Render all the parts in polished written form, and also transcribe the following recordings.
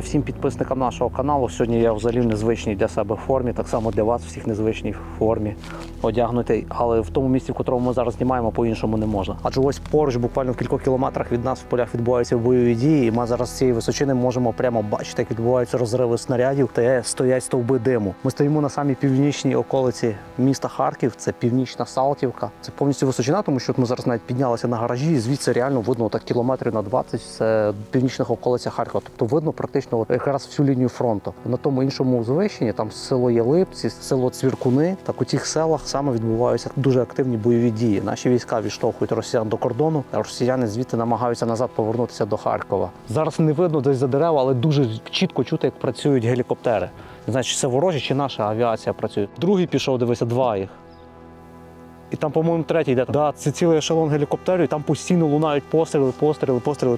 всім підписникам нашого каналу. Сьогодні я взагалі в незвичній для себе формі, так само для вас всіх незвичній формі одягнутий. Але в тому місці, в котрому ми зараз знімаємо, по-іншому не можна. Адже ось поруч, буквально в кількох кілометрах від нас в полях відбуваються бойові дії, і ми зараз з цієї височини можемо прямо бачити, як відбуваються розриви снарядів та стоять стовби диму. Ми стоїмо на самій північній околиці міста Харків, це північна Салтівка. Це повністю височина, тому що ми зараз навіть піднялися на гаражі, і звідси реально видно так кілометрів на 20, це північних околицях Харкова. Тобто видно практично якраз всю лінію фронту. На тому іншому узвищенні, там село Єлипці, село Цвіркуни, так у тих селах саме відбуваються дуже активні бойові дії. Наші війська відштовхують росіян до кордону, а росіяни звідти намагаються назад повернутися до Харкова. Зараз не видно десь за дерева, але дуже чітко чути, як працюють гелікоптери. Не знаю, чи це ворожі, чи наша авіація працює. Другий пішов, дивися, два їх. І там, по-моєму, третій йде. Да, це цілий ешелон гелікоптерів, і там постійно лунають постріли,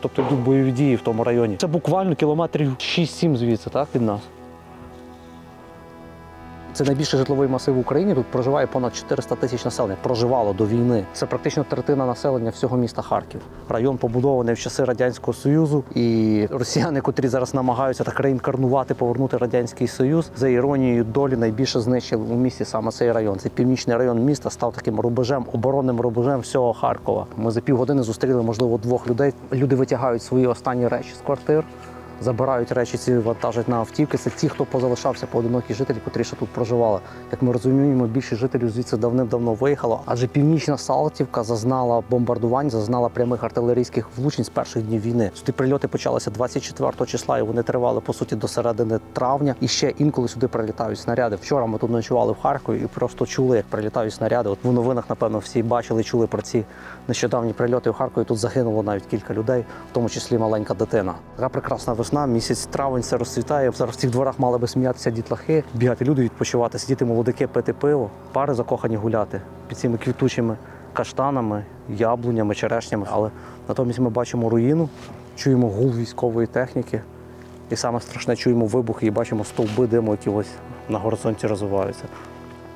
тобто йдуть бойові дії в тому районі. Це буквально кілометрів 6-7 звідси, так, від нас. Це найбільший житловий масив в Україні, тут проживає понад 400 тисяч населення, проживало до війни. Це практично третина населення всього міста Харків. Район побудований в часи Радянського Союзу, і росіяни, котрі зараз намагаються так реінкарнувати, повернути Радянський Союз, за іронією долі найбільше знищили у місті саме цей район. Цей північний район міста став таким рубежем, оборонним рубежем всього Харкова. Ми за півгодини зустріли, можливо, двох людей. Люди витягають свої останні речі з квартир, забирають речі, ці вантажать на автівки. Це ті, хто позалишався, поодинокі жителі, котрі ще тут проживали. Як ми розуміємо, більшість жителів звідси давним-давно виїхало, адже північна Салтівка зазнала бомбардувань, зазнала прямих артилерійських влучень з перших днів війни. Сюди прильоти почалися 24 числа, і вони тривали, по суті, до середини травня. І ще інколи сюди прилітають снаряди. Вчора ми тут ночували в Харкові і просто чули, як прилітають снаряди. От в новинах, напевно, всі бачили, чули про ці нещодавні прильоти в Харкові. Тут загинуло навіть кілька людей, в тому числі маленька дитина. Така прекрасна весна, місяць травень, все розцвітає. Зараз в цих дворах мали би сміятися дітлахи, бігати люди відпочивати, сидіти молодики, пити пиво, пари закохані гуляти під цими квітучими каштанами, яблунями, черешнями. Але натомість ми бачимо руїну, чуємо гул військової техніки і саме страшне, чуємо вибухи і бачимо стовби диму, які ось на горизонті розвиваються.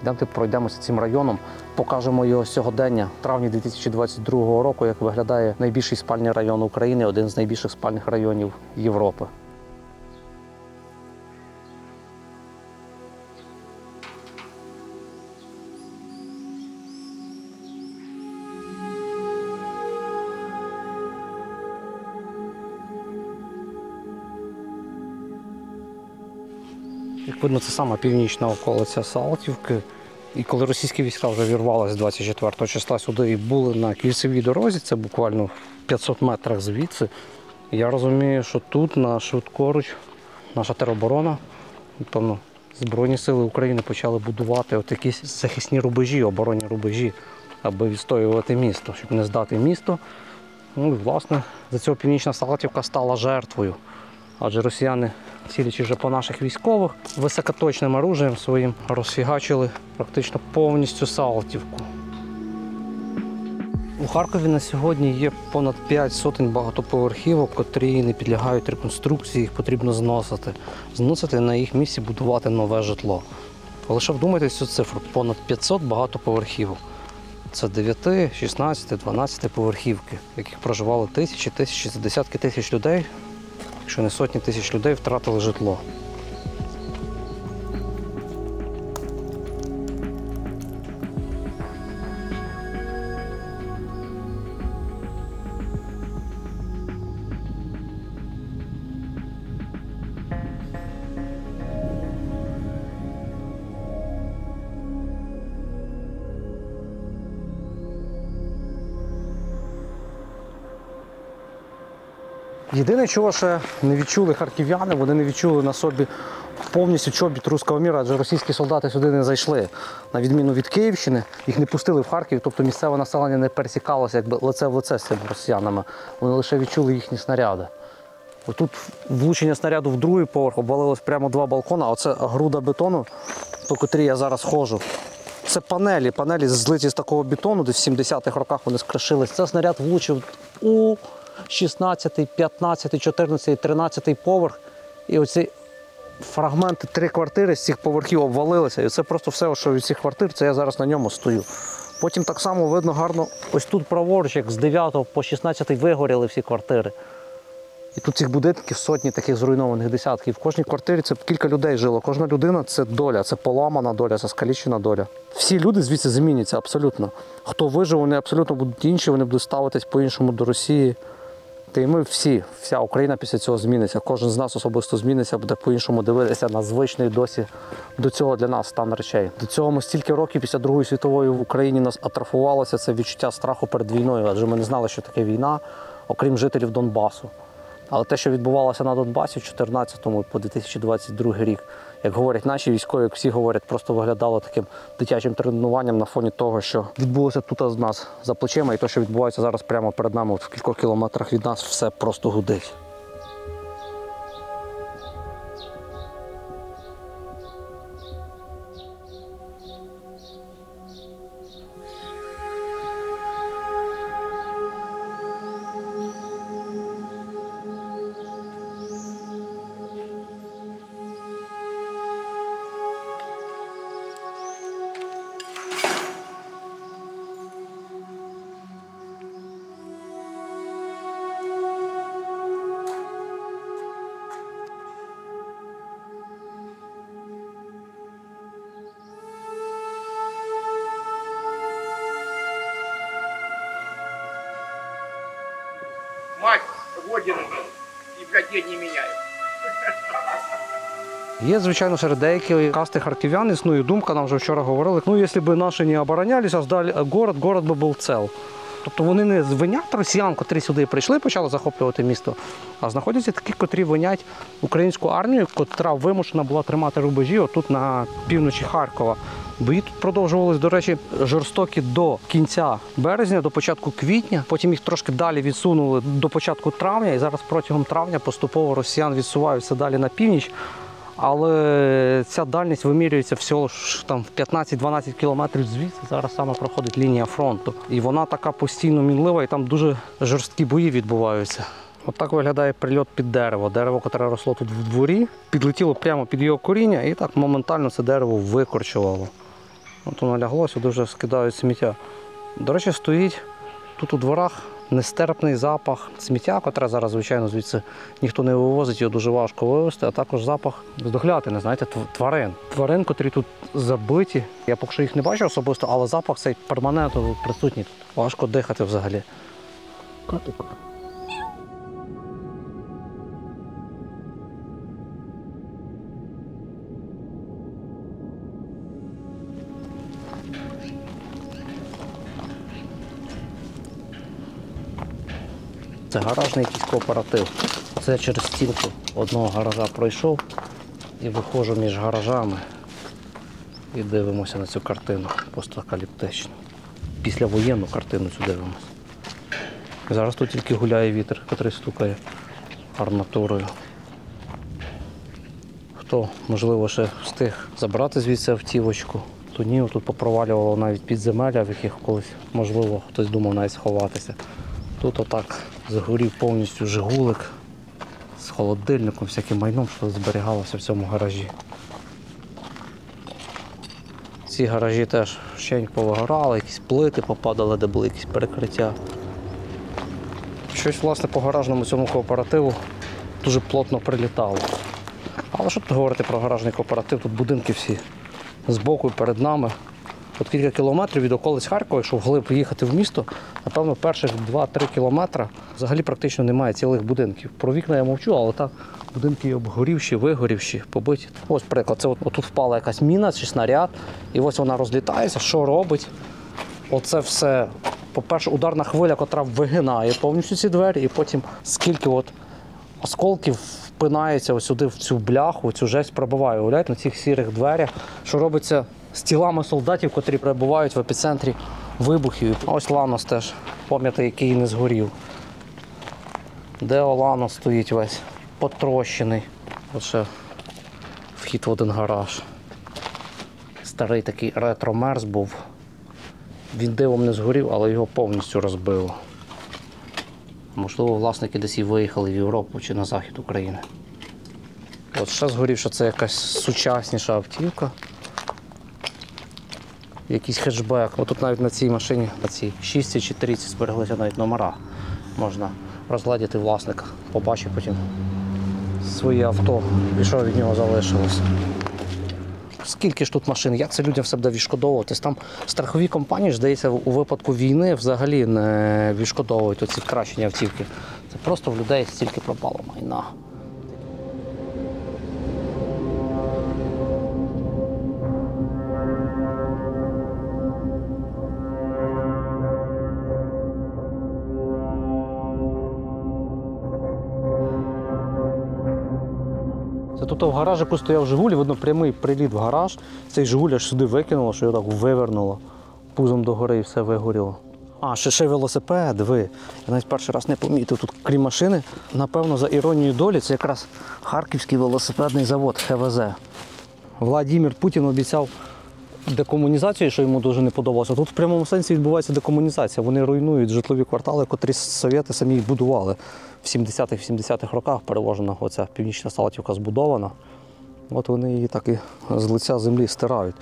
Йдемте пройдемося цим районом, покажемо його сьогодення. В травні 2022 року, як виглядає найбільший спальний район України, один з найбільших спальних районів Європи. Як видно, це сама північна околиця Салтівки. І коли російські війська вже вірвалися 24 числа сюди і були на кільцевій дорозі, це буквально в 500 метрах звідси, я розумію, що тут, на швидкоруч, наша тероборона, напевно, Збройні сили України почали будувати от якісь захисні рубежі, оборонні рубежі, аби відстоювати місто, щоб не здати місто. Ну і, власне, за цього північна Салтівка стала жертвою. Адже росіяни, цілячи вже по наших військових, високоточним оружієм своїм розфігачили практично повністю Салтівку. У Харкові на сьогодні є понад 5 сотень багатоповерхівок, котрі не підлягають реконструкції, їх потрібно зносити. Зносити, на їх місці будувати нове житло. Лише вдумайтесь цю цифру – понад 500 багатоповерхівок. Це 9, 16, 12 поверхівки, в яких проживали тисячі, це десятки тисяч людей. Якщо не сотні тисяч людей втратили житло. Єдине, чого ще не відчули харків'яни, вони не відчули на собі повністю чобіт руського міра, адже російські солдати сюди не зайшли. На відміну від Київщини, їх не пустили в Харків, тобто місцеве населення не пересікалося якби лице в лице з цими росіянами. Вони лише відчули їхні снаряди. Отут влучення снаряду в другий поверх, обвалилось прямо 2 балкони, а оце груда бетону, по котрій я зараз ходжу. Це панелі злиті з такого бетону, десь в 70-х роках вони скришились. Це снаряд влучив у 16, 15, 14, 13 поверх. І оці фрагменти 3 квартири з цих поверхів обвалилися. І це просто все, що від цих квартир, це я зараз на ньому стою. Потім так само видно гарно, ось тут праворуч, як з 9 по 16 вигоріли всі квартири. І тут цих будинків сотні таких зруйнованих, десятки. В кожній квартирі це кілька людей жило. Кожна людина – це доля, це поламана доля, це скалічена доля. Всі люди звідси зміняться абсолютно. Хто вижив, вони абсолютно будуть інші, вони будуть ставитись по-іншому до Росії. Та й ми всі, вся Україна після цього зміниться. Кожен з нас особисто зміниться, буде по-іншому дивитися на звичний досі до цього для нас стан речей. До цього ми стільки років після Другої світової в Україні нас атрофувалося це відчуття страху перед війною, адже ми не знали, що таке війна, окрім жителів Донбасу. Але те, що відбувалося на Донбасі в 2014 по 2022 рік, як говорять наші військові, як всі говорять, просто виглядало таким дитячим тренуванням на фоні того, що відбулося тут з нас за плечима, і те, що відбувається зараз прямо перед нами, в кількох кілометрах від нас, все просто гудить. Мать Родины и, блядь, день не меняет. Є, звичайно, серед деяких касти харків'ян існує думка, нам вже вчора говорили, ну, якщо б наші не оборонялися, а здали город би був цел. Тобто вони не звинять росіян, котрі сюди прийшли, почали захоплювати місто, а знаходяться такі, котрі винять українську армію, котра вимушена була тримати рубежі отут на півночі Харкова. Бої тут продовжувались, до речі, жорстокі до кінця березня, до початку квітня. Потім їх трошки далі відсунули до початку травня, і зараз протягом травня поступово росіян відсуваються далі на північ. Але ця дальність вимірюється всього ж там в 15-12 кілометрів звідси. Зараз саме проходить лінія фронту. І вона така постійно мінлива, і там дуже жорсткі бої відбуваються. Отак виглядає прильот під дерево. Дерево, яке росло тут в дворі, підлетіло прямо під його коріння і так моментально це дерево викорчувало. От воно лягло, сюди вже скидають сміття. До речі, стоїть тут у дворах нестерпний запах сміття, котре зараз, звичайно, звідси ніхто не вивозить, його дуже важко вивезти, а також запах здоглятини, знаєте, тварин. Тварин, котрі тут забиті. Я поки що їх не бачу особисто, але запах цей перманентно присутній тут. Важко дихати взагалі. Котик. Це гаражний якийсь кооператив. Це через стінку одного гаража пройшов і виходжу між гаражами і дивимося на цю картину постапокаліптичну. Післявоєнну картину цю дивимося. Зараз тут тільки гуляє вітер, який стукає арматурою. Хто, можливо, ще встиг забрати звідси автівочку, то ні, тут попровалювало навіть підземелля, в яких колись, можливо, хтось думав навіть сховатися. Тут отак згорів повністю жигулик з холодильником, всяким майном, що зберігалося в цьому гаражі. Ці гаражі теж щень повигорали, якісь плити попадали, де були якісь перекриття. Щось, власне, по гаражному цьому кооперативу дуже плотно прилітало. Але що тут говорити про гаражний кооператив? Тут будинки всі збоку і перед нами. От кілька кілометрів від околиць Харкова, якщо вглиб їхати в місто, напевно, перших 2-3 кілометри взагалі практично немає цілих будинків. Про вікна я мовчу, але так, будинки обгорівші, вигорівші, побиті. Ось приклад, це отут впала якась міна чи снаряд, і ось вона розлітається, що робить? Оце все, по-перше, ударна хвиля, котра вигинає повністю ці двері, і потім скільки осколків впинається ось сюди в цю бляху, в цю жесть пробиває. Уявляєте, на цих сірих дверях, що робиться з тілами солдатів, котрі перебувають в епіцентрі вибухів. А ось Ланос теж, пам'ятаєте, який не згорів. Де Ланос стоїть весь потрощений. Ось ще вхід в один гараж. Старий такий ретро-мерс був. Він дивом не згорів, але його повністю розбило. Можливо, власники десь і виїхали в Європу чи на захід України. От ще згорівши, це якась сучасніша автівка. Якийсь хетчбек. Ось тут навіть на цій машині, на цій 6 чи 30 збереглися навіть номера. Можна розгледіти власника. Побачив потім своє авто і що від нього залишилось. Скільки ж тут машин, як це людям все буде відшкодовуватись? Там страхові компанії, здається, у випадку війни взагалі не відшкодовують оці втрачені автівки. Це просто в людей стільки пропало майна. Це тут в гаражику стояв «Жигуль», видно прямий приліт в гараж. Цей «Жигуль» аж сюди викинуло, що його так вивернуло. Пузом догори і все вигоріло. А, ще велосипед, диви. Я навіть перший раз не помітив. Тут, крім машини, напевно, за іронією долі, це якраз Харківський велосипедний завод ХВЗ. Владимир Путін обіцяв декомунізацію, що йому дуже не подобалося. Тут в прямому сенсі відбувається декомунізація. Вони руйнують житлові квартали, котрі совєти самі їх будували. В 70-х роках переважно оця північна Салтівка збудована. От вони її так і з лиця землі стирають.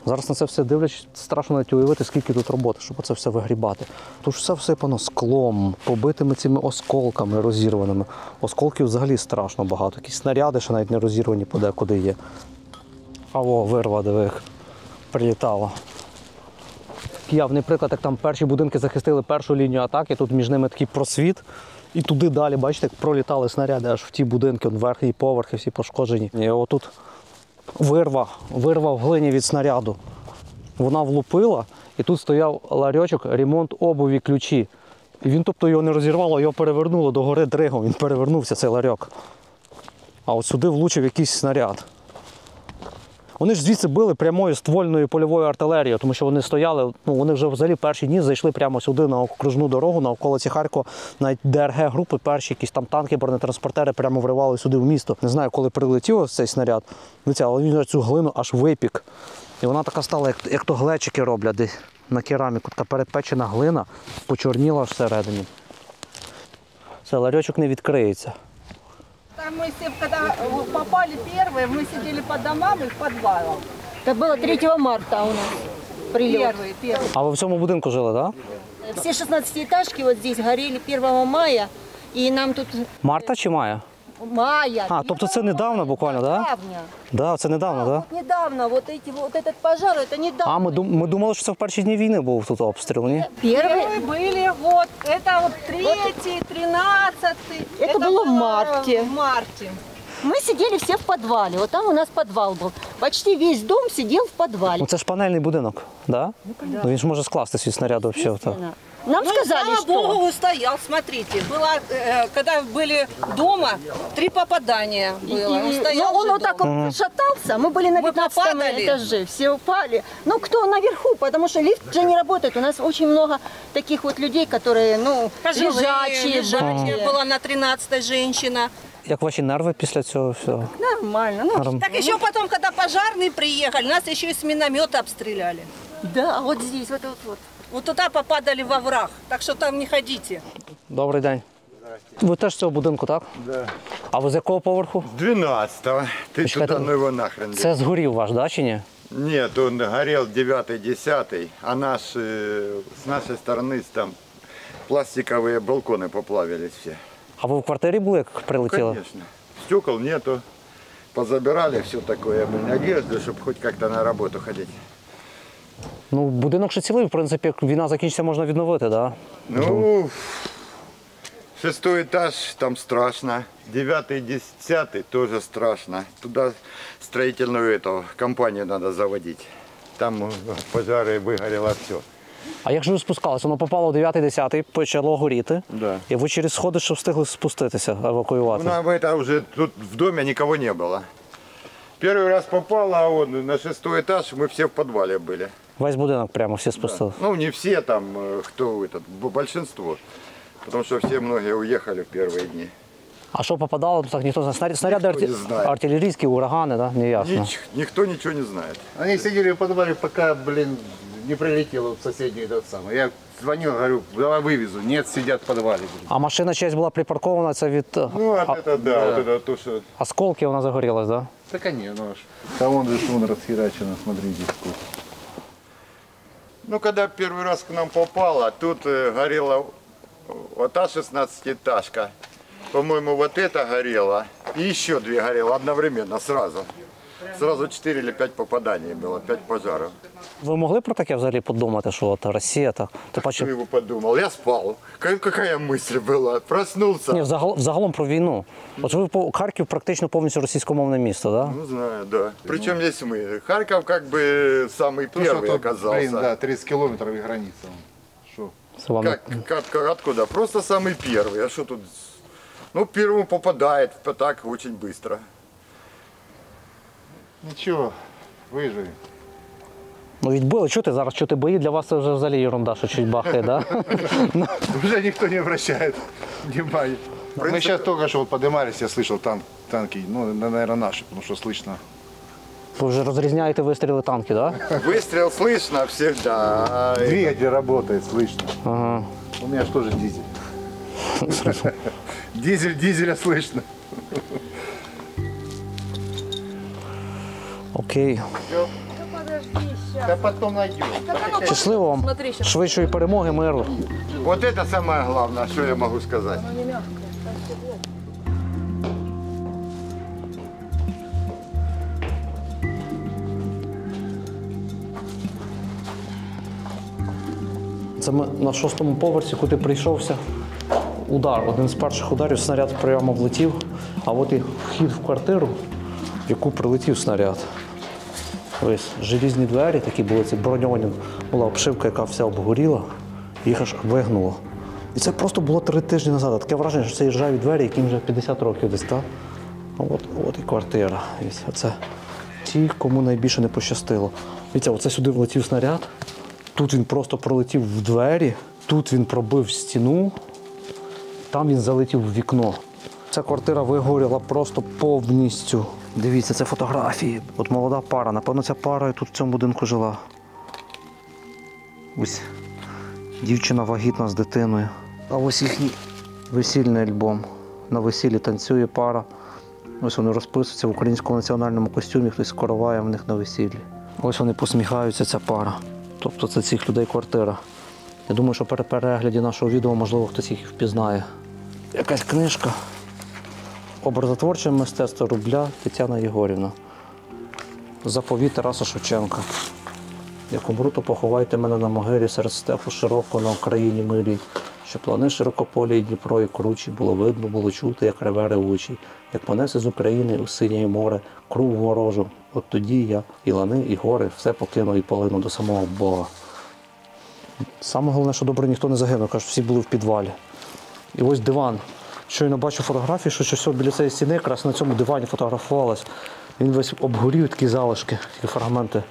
Зараз на це все дивлячись, страшно навіть уявити, скільки тут роботи, щоб це все вигрібати. Тут все всипано склом, побитими цими осколками розірваними. Осколків взагалі страшно багато. Якісь снаряди ще навіть не розірвані подекуди є. А о, вирва, диви, як прилітала. Явний приклад, як там перші будинки захистили першу лінію атаки, тут між ними такий просвіт. І туди далі, бачите, як пролітали снаряди аж в ті будинки, верхні поверхи всі пошкоджені. І отут вирва в глині від снаряду. Вона влупила, і тут стояв ларьочок «Ремонт обуві, ключі». І він, тобто, його не розірвало, його перевернуло догори дригом, він перевернувся, цей ларьок. А от сюди влучив якийсь снаряд. Вони ж звідси били прямою ствольною польовою артилерією, тому що вони стояли, вони вже взагалі перші дні зайшли прямо сюди на окружну дорогу, на околиці Харкова, навіть ДРГ-групи, перші якісь там танки, бронетранспортери прямо вривали сюди в місто. Не знаю, коли прилетів цей снаряд, але він цю глину аж випік. І вона така стала, як то глечики роблять десь на кераміку, така перепечена глина, почорніла всередині. Це ларьочок не відкриється. Там мы все, когда попали первые, мы сидели по домам и в подвалах. Это было 3 марта у нас прилет. Первые. А ви в цьому будинку жили, так? Да? Все 16-этажки вот здесь горели 1 мая. И нам тут Марта чи Мая? мая. А, тобто це недавно буквально, так? Да? Недавно. Да, це недавно, так? Да? Вот недавно, вот этот пожар, это недавно. А, ми думали, що це в перші дні війни був тут обстріл, ні? Первые были, вот, это вот 3-й, 13-й. Это было в марте. В марте. Мы сидели все в подвале. Вот там у нас подвал был. Почти весь дом сидел в подвале. Ну це ж панельний будинок, да? Ну він ж може скластись від снаряду взагалі. Нам сказали, слава что... Богу, устоял, смотрите. Было, когда были дома, 3 попадания было. Ну, Устоял он же вот так дом. вот шатался, мы были на Вы 15 попадали? этаже, все упали. Ну, кто наверху, потому что лифт же не работает. У нас очень много таких вот людей, которые, Пожилые, лежачие. была на 13-й женщина. Як ваші нерви після цього всього? Нормально. Ну, Так еще потом, когда пожарные приехали, нас еще и с миномета обстреляли. да, вот здесь, вот. Вот туда попадали во враг, так что там не ходите. Добрий день. Ви теж з цього будинку, так? Да. А ви з якого поверху? 12-го. Ты Чекай, туда, там- ну его нахрен. Це згорів ваш, да, чи ні? Нет, он горел 9-й, 10-й, а с нашей стороны там пластиковые балконы поплавились все. А ви в квартирі були, як прилетіло? Конечно. Стекол нету. Позабирали все такое, одежду, чтобы хоть как-то на работу ходить. Ну, будинок ще цілий, в принципі, як війна закінчиться, можна відновити, так? Да? Ну, 6-й этаж, там страшно. 9-й, 10-й тоже страшно. Туда строительную компанию надо заводить. Там пожары, выгорело все. А як же ви спускалися? Воно попало в 9-10, почало горіти. Да. І ви через сходи, що встигли спуститися, евакуювати? Ну, это уже тут в доме никого не было. Первый раз попало, а он на 6-й этаж, мы все в подвале были. Весь будинок прямо всі спустили. Ну, не все там, кто этот, большинство. Потому что все многие уехали в первые дни. А що попадало, так ніхто не знає. Снаряди Ніхто не знає. артилерійські, урагани, да? Не ясно. Никто ничего не знает. Они сидели в подвале, пока, не прилетело в соседний этот самый. Я звонил, говорю, давай вывезу. Нет, сидят в подвале. А машина чиясь була припаркована, це від Ну, это да, вот это то, что... осколки вона загорілась, так? Да? Так они, ну аж. Там он же он расхерачено, смотрите, сколько. Ну, когда первый раз к нам попало, тут горело вот та 16-этажка. По-моему, вот это горело. И еще 2 горело одновременно, сразу. Сразу 4 или 5 попаданий было, 5 пожаров. Ви могли про таке взагалі подумати, що от Росія та ти Кто бачив? его подумал? Я спал. Какая мысль была? Проснулся. Ні, взагалом про війну. От ви Харків практично повністю російськомовне місто, так? Да? Ну, знаю, да. Причем здесь мы. Харьков как бы самый То, что первый тут, оказался. блин, да, 30 километров и граница. Что? Це вам Откуда? Просто самый первый. А что тут? Ну, первому попадает, так очень быстро. Ничего, выживи. ну, відбили. Що ти бої? Для вас це вже взагалі ерунда, що чуть бахає, да? Уже никто не обращает внимания. Мы сейчас только что вот поднимались, я слышал танки, ну, наверное, наши, потому что слышно. Ви вже розрізняєте вистріли танки, так? Да? Выстрел слышно всегда. Двигатель работает, слышно. Ага. У меня же тоже дизель. Дизеля слышно. Окей. Да потом найдем. Щасливо вам. Смотри, щас. Швидшої перемоги, миру. Вот это самое главное, что я могу сказать. Це ми на 6-му поверсі, куди прийшовся удар. Один з перших ударів снаряд прямо влетів, а от і вхід в квартиру, в яку прилетів снаряд. Ось желізні двері, такі були ці броньовані, була обшивка, яка вся обгоріла, їх аж вигнуло. І це просто було 3 тижні назад. Таке враження, що це ржаві двері, яким вже 50 років десь, так? От і квартира. Оце ті, кому найбільше не пощастило. Дивіться, оце сюди влетів снаряд. Тут він просто пролетів в двері, тут він пробив стіну, там він залетів в вікно. Ця квартира вигоріла просто повністю. Дивіться, це фотографії. От молода пара. Напевно, ця пара тут в цьому будинку жила. Ось дівчина вагітна з дитиною. А ось їхній весільний альбом. На весіллі танцює пара. Ось вони розписуються в українському національному костюмі, хтось короває в них на весіллі. Ось вони посміхаються, ця пара. Тобто це цих людей квартира. Я думаю, що при перегляді нашого відео, можливо, хтось їх впізнає. Якась книжка. Образотворче мистецтво Рубля Тетяна Єгорівна. Заповіт Тараса Шевченка. Як умру, то поховайте мене на могилі серед степу широкого на Україні милій. Що плани широкополі і Дніпро і кручі, було видно, було чути, як реве ревучий. Як понесе з України у синє море, круг ворожу. От тоді я і лани, і гори, все покину і полину до самого Бога. Саме головне, що добре ніхто не загинув, кажуть, всі були в підвалі. І ось диван. Щойно бачу фотографії, що щось біля цієї стіни якраз на цьому дивані фотографувалось. Він весь обгорів, такі залишки, такі фрагменти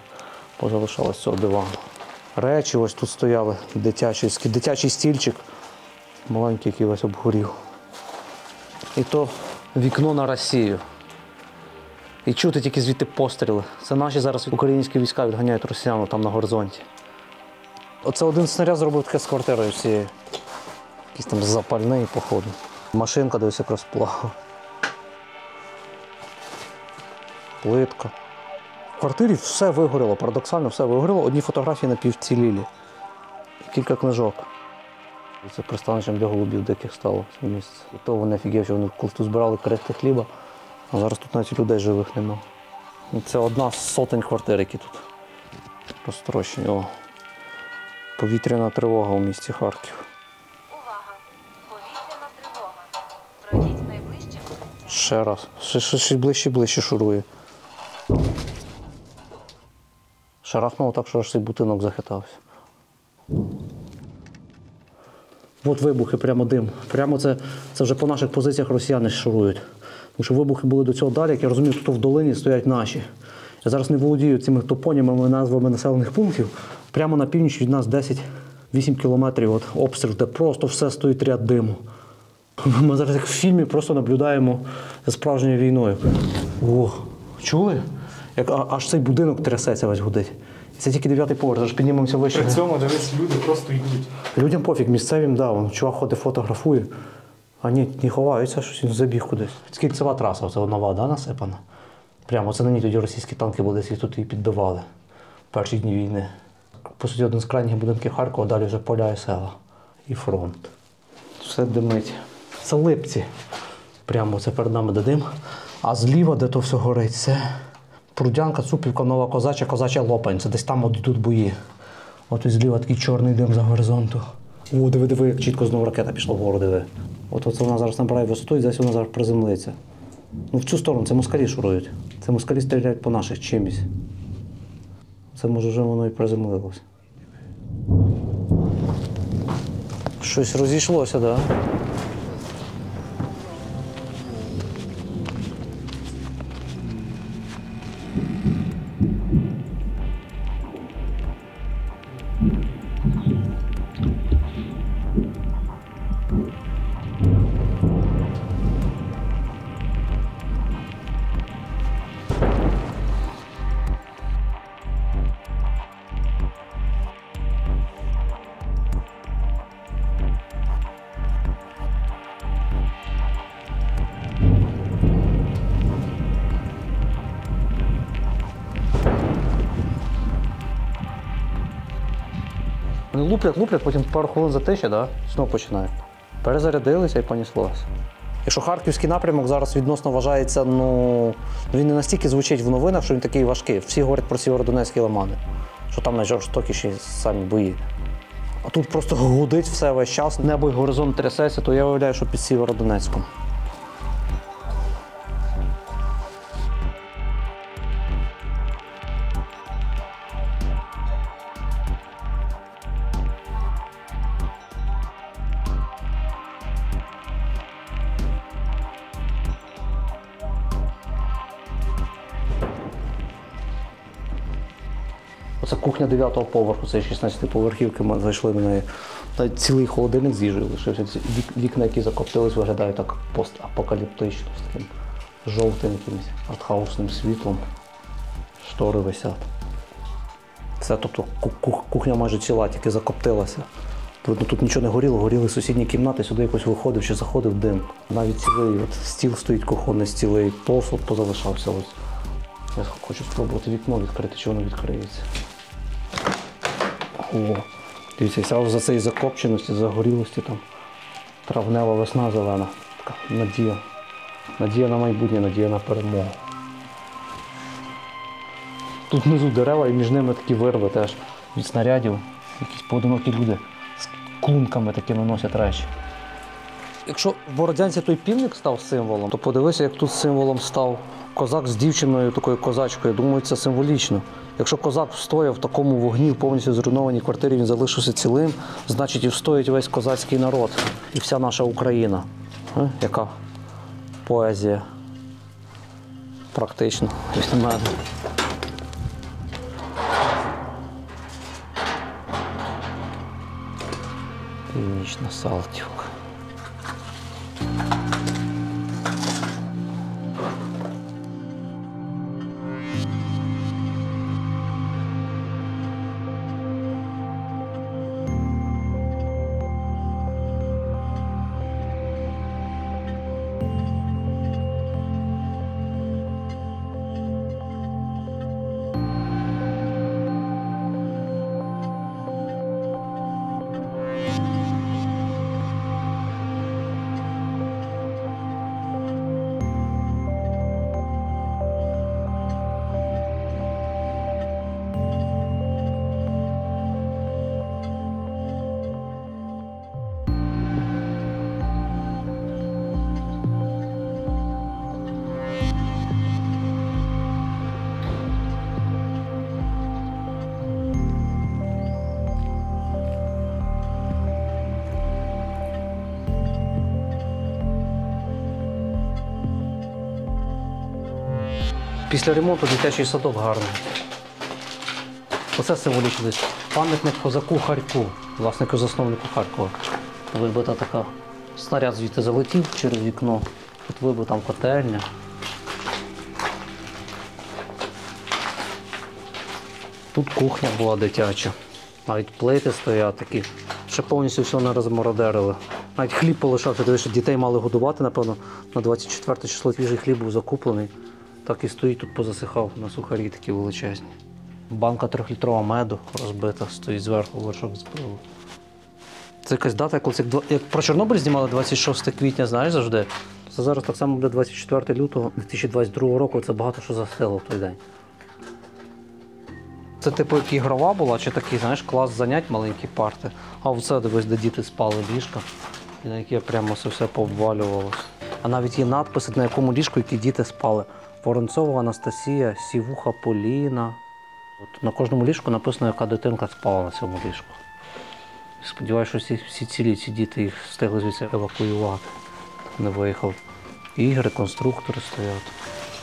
позалишались з цього дивану. Речі ось тут стояли, дитячий стільчик, маленький, який весь обгорів. І то вікно на Росію. І чути тільки звідти постріли. Це наші зараз українські війська відганяють росіян там на горизонті. Оце один снаряд зробив таке з квартирою всією. Якийсь там запальний, походу. Машинка десь якраз плавала. Плитка. В квартирі все вигоріло, парадоксально все вигоріло. Одні фотографії напівцілілі. І кілька книжок. Це пристанищем для голубів диких стало це місце. І то вони офігів, що вони тут збирали крихти хліба, а зараз тут навіть людей живих нема. Це одна з сотень квартир, які тут розтрощені. О. Повітряна тривога у місті Харків. Увага! Повітряна тривога. Пройдіть найближче. Ще раз. Ще ближче шурує. Шарахнуло так, що аж цей будинок захитався. От вибухи, прямо дим. Прямо це вже по наших позиціях росіяни шурують. Тому що вибухи були до цього далі, як я розумію, тут в долині стоять наші. Я зараз не володію цими топонімами, назвами населених пунктів. Прямо на північ від нас 10-8 кілометрів от обстріл, де просто все стоїть ряд диму. Ми зараз як в фільмі просто наблюдаємо за справжньою війною. О, чули? Як аж цей будинок трясеться, весь гудить. Це тільки 9-й поверх, аж піднімемося вище. При цьому дивись, люди просто йдуть. Людям пофіг, місцевим, да, вон, чувак ходить, фотографує. А ні, не ховаються, щось він забіг кудись. Кільцева траса, це нова, да, насипана? Прямо це на ній тоді російські танки були, десь їх тут і підбивали в перші дні війни. По суті, один з крайніх будинків Харкова, далі вже поля і села. І фронт. все димить. Це Липці. Прямо це перед нами де дим. А зліва, де то все горить, це Прудянка, Цупівка, Нова Козача, Козача Лопань. Це десь там, от тут бої. От і зліва такий чорний дим за горизонту. О, диви, як чітко знову ракета пішла вгору, диви. От вона зараз набирає висоту і десь вона зараз приземлиться. Ну в цю сторону, це москалі шурують. Це москалі стріляють по наших чимось. Це може вже воно і приземлилось. Щось розійшлося, так? Да? Вони луплять, потім пару хвилин затишя, да? Знову починають. Перезарядилися і поніслося. Якщо харківський напрямок зараз відносно вважається, він не настільки звучить в новинах, що він такий важкий. Всі говорять про Сєвєродонецькі лимани, що там найжорстокіші самі бої. А тут просто гудить все весь час, небо і горизонт трясеться, то я уявляю, що під Сєвєродонецьком. Оце кухня 9-го поверху, це 16-поверхівки, ми зайшли до неї. Навіть цілий холодильник з їжею лишився. Вікна, які закоптились, виглядають так постапокаліптично, з таким жовтим якимось артхаусним світлом. Штори висять. Це, тобто, кухня майже ціла, тільки закоптилася. Тут нічого не горіло, горіли сусідні кімнати, сюди якось виходив чи заходив дим. Навіть цілий стіл стоїть кухонний, цілий посуд позалишався. Ось. Я хочу спробувати вікно відкрити, чи воно відкриється. О, дивіться, зразу за цієї закопченості, загорілості там травнева весна зелена. Така надія. Надія на майбутнє, надія на перемогу. Тут внизу дерева і між ними такі вирви теж від снарядів. Якісь поодинокі люди з клунками такими носять речі. Якщо в Бородянці той півник став символом, то подивися, як тут символом став козак з дівчиною, такою козачкою. Думаю, це символічно. Якщо козак встояв в такому вогні, в повністю зруйнованій квартирі, він залишився цілим, значить і встоїть весь козацький народ і вся наша Україна. Яка поезія. Практично, після мене. Північна Салтівка. Після ремонту дитячий садок гарний. Оце символічно десь. Пам'ятник козаку Харьку, власнику-засновнику Харкова. Вибита така. Снаряд звідти залетів через вікно. Тут вибита там котельня. Тут кухня була дитяча. Навіть плити стоять такі. Ще повністю все не розмародерили. Навіть хліб полишався, тому що дітей мали годувати, напевно, на 24 число свіжий хліб був закуплений. Так і стоїть, тут позасихав на сухарі такі величезні. Банка 3-літрова меду розбита, стоїть зверху вершок з пиву. Це якась дата, як про Чорнобиль знімали 26 квітня, знаєш завжди. Це зараз так само буде 24 лютого 2022 року, це багато що застило в той день. Це типу як ігрова була, чи такий, знаєш, клас занять, маленькі парти. А оце, дивись, де діти спали в ліжках, і на яке прямо все пообвалювалося. А навіть є надписи, на якому ліжку, які діти спали. Воронцова Анастасія, Сівуха Поліна. От на кожному ліжку написано, яка дитинка спала на цьому ліжку. Сподіваюся, що всі цілі ці діти їх встигли звідси евакуювати. Не виїхав. Ігри, конструктори стоять.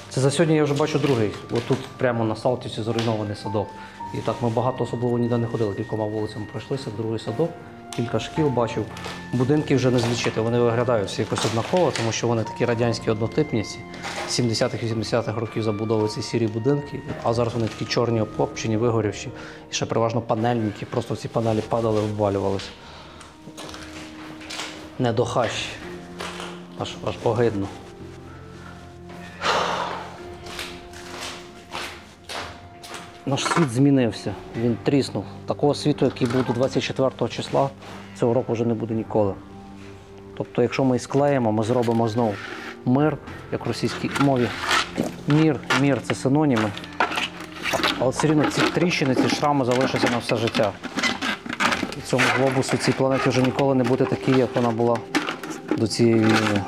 Це за сьогодні я вже бачу другий. Ось тут прямо на Салтівці зруйнований садок. І так ми багато особливо ніде не ходили, кількома вулицями пройшлися, другий садок, кілька шкіл бачив. Будинки вже не злічити, вони виглядають всі якось однаково, тому що вони такі радянські однотипні, 70-х-80-х років забудови ці сірі будинки, а зараз вони такі чорні, обкопчені, вигорівші, і ще переважно панельники, просто ці панелі падали, обвалювалися. Не до хащі, аж погидно. Наш світ змінився, він тріснув. Такого світу, який був до 24 числа, цього року вже не буде ніколи. Тобто, якщо ми і склеїмо, ми зробимо знову мир, як в російській мові. Мір – це синоніми. Але все рівно ці тріщини, ці шрами залишаться на все життя. І цьому глобусу, цій планеті вже ніколи не буде такій, як вона була до цієї війни.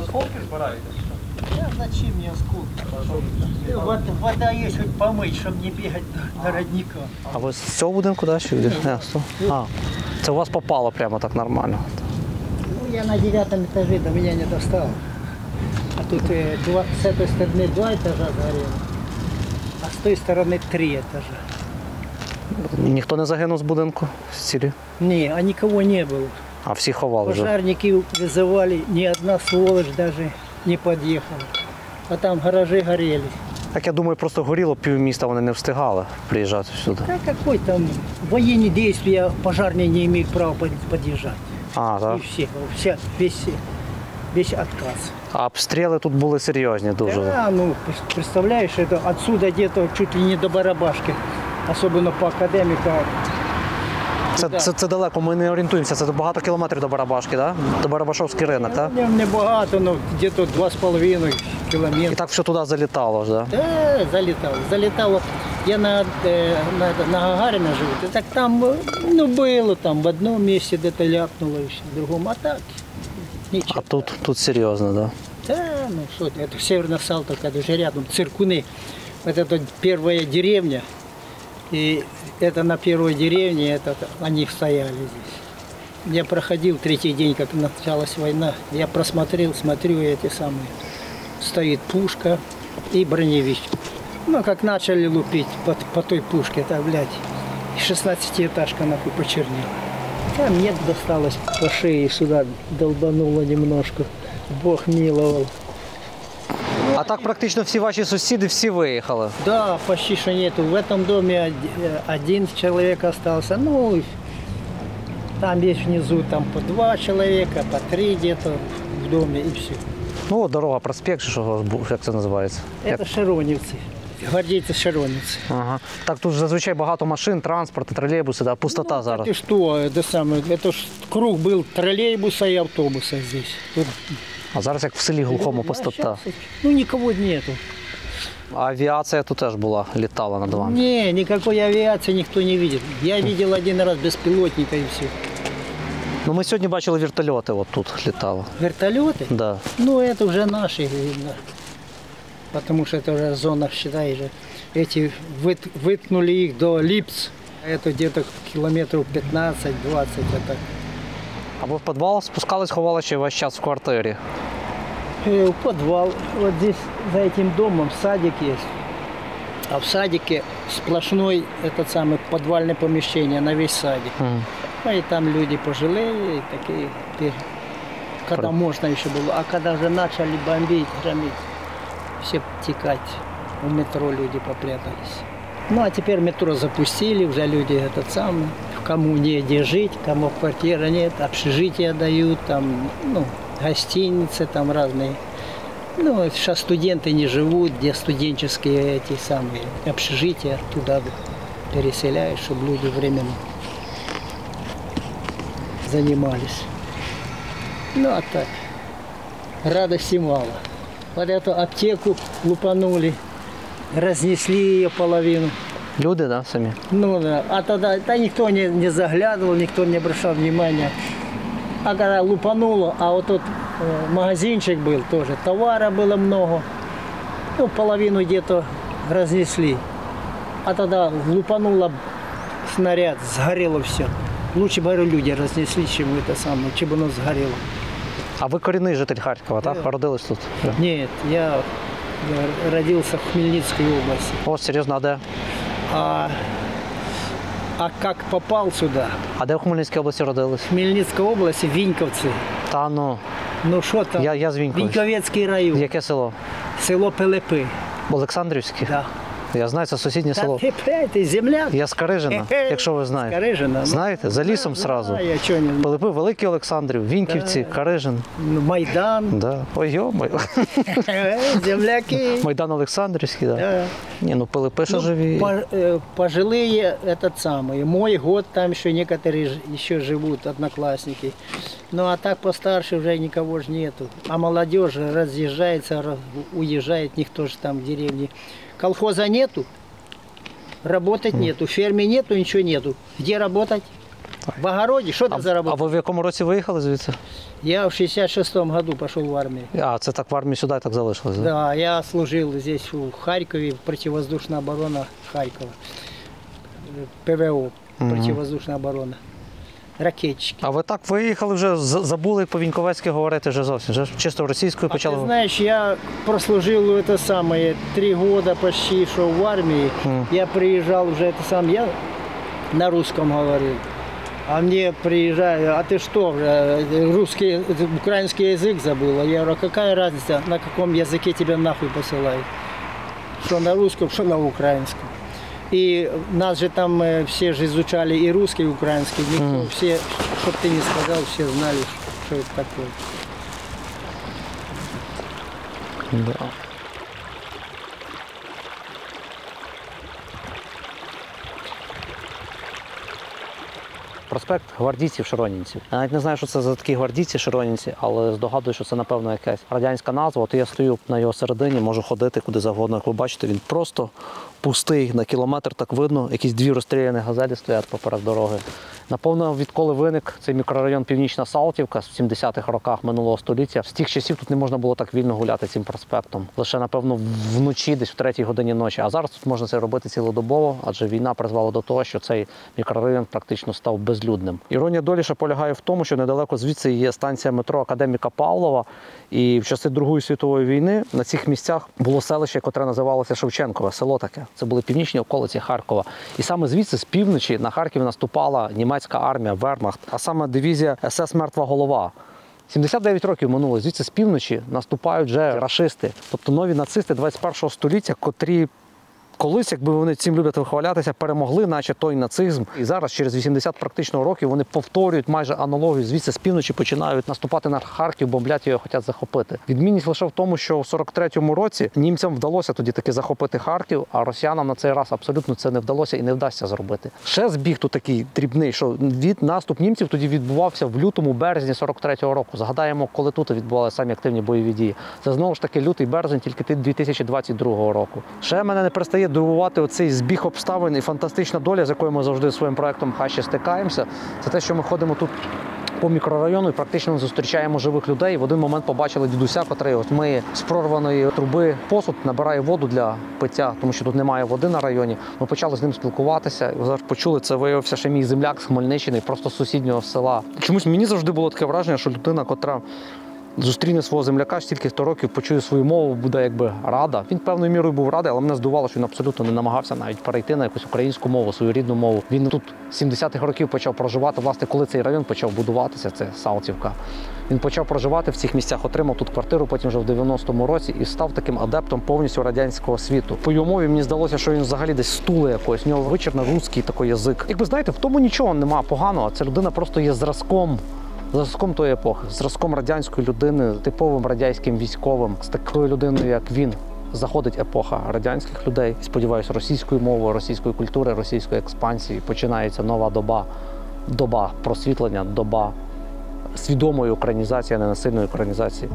Осколки збираєте? Зачем мне осколки? Вода есть, хоть помыть, чтобы не бегать до родника. А ви з цього будинку, да, чи де? А, це у вас попало прямо так нормально. Ну, я на 9-м этаже, до меня не достало. А тут с этой стороны 2 этажа сгорело, а с той стороны 3 этажа. Ніхто не загинув з будинку? З цілі? Не, а никого не было. А всі ховали вже? Пожарники вызывали, ни одна сволочь даже не подъехала. А там гаражи горели. Так я думаю, просто горіло півміста, вони не встигали приїжджати сюди. Да какой там военные действия, пожарные не имеют права подъезжать. А, так? И весь отказ. А обстріли тут були серйозні дуже. Да, ну, представляешь, это отсюда где-то чуть ли не до Барабашки, особенно по Академику. Це далеко, ми не орієнтуємося, це багато кілометрів до Барабашки, да? До Барабашовський ринок, так? Не багато, но где-то 2,5 кілометри. І так все туди залітало ж, так? Да, залетало. Я на Гагарина живу, и так там, ну, было там, в одном месте где-то ляпнуло, в другом, а так, ничего. А тут серйозно, так? Да, ну что ты, это Северная Салтовка, это же рядом, Циркуны. Вот это первая деревня, и это на первой деревне, они стояли здесь. Я проходил третий день, как началась война. Я просмотрел, смотрю, эти самые. Стоит пушка и броневик. Ну, как начали лупить по той пушке, так, блядь, 16-этажка нахуй почернела. Там нет, досталось по шее, сюда долбануло немножко. Бог миловал. А так практично всі ваші сусіди всі виїхали. Да, почти что нету. В этом доме один человек остался. Ну, там есть внизу там по 2 человека, по 3 где-то в доме и все. Ну, от дорога, проспект, чи що, як це називається? Это Широнівці. Гвардейцы Широнівці. Ага. Так тут ж зазвичай багато машин, транспорт, тролейбуси, да, пустота зараз. И что, это самое, это ж круг был троллейбуса и автобуса здесь. Тут, А зараз як в селі глухому пустота. ну, никого нету. А авіація тут теж була, літала над вами. Не, никакой авиации никто не видит. Я видел один раз беспилотника и все. Ну ми сьогодні бачили вертольоти, от тут літали. Вертолеты? Да. Ну, это уже наши, видно. Потому что это уже зона, считай же. Эти выткнули их до Липц. Это где-то километров 15-20. Это. А ви в підвал спускались, ховали ще весь час в квартирі? В подвал. Вот здесь за этим домом садик есть. А в садике сплошной этот самый подвальное помещение на весь садик. Ну и там люди пожилые, и такие, когда можно еще было. А когда же начали бомбить, громить, все текать. У метро люди попрятались. Ну а теперь метро запустили, уже люди этот самый, кому негде жить, кому квартира нет, общежития дают, там, ну, гостиницы там разные. Ну, сейчас студенты не живут, где студенческие эти самые общежития, туда переселяют, чтобы люди временно занимались. Ну, а так, радости мало. Вот эту аптеку лупанули, разнесли ее половину. Люди, да, самі? Ну да, а тогда никто не заглядывал, никто не обращал внимания. А когда лупануло, а вот тут магазинчик был тоже, товара было много, ну половину где-то разнесли. А тогда лупануло снаряд, сгорело все. Лучше бы, говорю, люди разнесли, чем это самое, чем бы оно сгорело. А ви корінний житель Харкова, так? Родились тут? Нет, я родился в Хмельницкой области. О, серйозно, а де? А как попал сюда? А де в Хмельницькій області родились? В Хмельницкой области, Виньковцы. Та ну. Ну що там? Я з Вінькович. Віньковецький район. Яке село? Село Пилипи. Олександрівське? Да. Я знаю, це сусіднє село. Ти земляк? Я з Карижина, якщо ви знаєте. Карижина. Знаєте, за лісом сразу. Я чого не... Пилипи, Великий Олександрів, Віньківці, Карижин. Майдан. Да. Ой, йо-моє. Земляки. Майдан Олександрівський, да. Да. Ні, ну Пилипи ще живі. Пожилые этот самый. Мой год там еще некоторые еще живут, одноклассники. Ну а так постарше уже никого же нету. А молодежь разъезжается, уезжает, никто же там в деревне. Колхоза нету, работать нету, ферме нету, ничего нету. Где работать? В огороде, что ты А заработал? ви в якому році виїхали звідси? Я в 66-м году пошел в армию. А, це так в армії сюди так залишилось, да? Да, я служил здесь в Харькове, противовоздушная оборона Харькова. ПВО, противовоздушная оборона. Ракетчики. А ви так виїхали вже, забули по-віньковецьки говорити вже зовсім? Вже чисто російською почали? Ты знаешь, я прослужил это самое 3 года почти, шел в армии. Я приезжал уже это сам, я на русском говорил. А мне приезжают, а ты что, русский, украинский язык забыл? Я говорю, а какая разница, на каком языке тебя нахуй посылают? Что на русском, что на украинском. И нас же там все же изучали и русский, и украинский. Никто, все, что ты не сказал, все знали, что это такое. Да. Проспект гвардійців-широнінців. Я навіть не знаю, що це за такі гвардійці-широнінці, але здогадую, що це, напевно, якась радянська назва. От я стою на його середині, можу ходити куди завгодно. Як ви бачите, він просто пустий на кілометр, так видно. Якісь 2 розстріляні газелі стоять поперед дороги. Напевно, відколи виник цей мікрорайон Північна Салтівка в 70-х роках минулого століття, з тих часів тут не можна було так вільно гуляти цим проспектом. Лише, напевно, вночі, десь в 3-й годині ночі. А зараз тут можна це робити цілодобово, адже війна призвела до того, що цей мікрорайон практично став безлюдним. Іронія долі ще полягає в тому, що недалеко звідси є станція метро Академіка Павлова, і в часи Другої світової війни на цих місцях було селище, яке називалося Шевченкове, село таке. Це були північні околиці Харкова. І саме звідси, з півночі, на Харків наступала німецька армія, вермахт, а саме дивізія СС «Мертва голова». 79 років минуло, звідси з півночі наступають вже рашисти, тобто нові нацисти 21-го століття, котрі колись, якби вони цим люблять вихвалятися, перемогли, наче той нацизм. І зараз, через 80 практично років, вони повторюють майже аналогію. Звідси з півночі починають наступати на Харків, бомблять його, хочуть захопити. Відмінність лише в тому, що в 43-му році німцям вдалося тоді таки захопити Харків, а росіянам на цей раз абсолютно це не вдалося і не вдасться зробити. Ще збіг тут такий дрібний, що наступ німців тоді відбувався в лютому-березні 43-го року. Згадаємо, коли тут відбувалися самі активні бойові дії. Це знову ж таки лютий-березень, тільки 2022 року. Ще мене не перестає дивувати оцей збіг обставин і фантастична доля, з якою ми завжди своїм проєктом «Хащі» стикаємося. Це те, що ми ходимо тут по мікрорайону і практично зустрічаємо живих людей. В один момент побачили дідуся, котрий миє з прорваної труби посуд, набирає воду для пиття, тому що тут немає води на районі. Ми почали з ним спілкуватися. І зараз почули, це виявився ще мій земляк з Хмельниччини, просто з сусіднього села. Чомусь мені завжди було таке враження, що людина, котра зустріне свого земляка, стільки 100 років, почує свою мову, буде якби рада. Він певною мірою був радий, але мене здивувало, що він абсолютно не намагався навіть перейти на якусь українську мову, свою рідну мову. Він тут з 70-х років почав проживати, власне, коли цей район почав будуватися, це Салтівка. Він почав проживати в цих місцях, отримав тут квартиру, потім вже в 90-му році і став таким адептом повністю радянського світу. По його мові мені здалося, що він взагалі десь стуле якось, у нього вичерно русський такий язик. Якби, знаєте, в тому нічого нема поганого, ця людина просто є зразком тої епохи, зразком радянської людини, типовим радянським військовим. З такою людиною, як він, заходить епоха радянських людей. Сподіваюся, російською мовою, російської культури, російської експансії. Починається нова доба. Доба просвітлення, доба свідомої українізації, а не насильної українізації.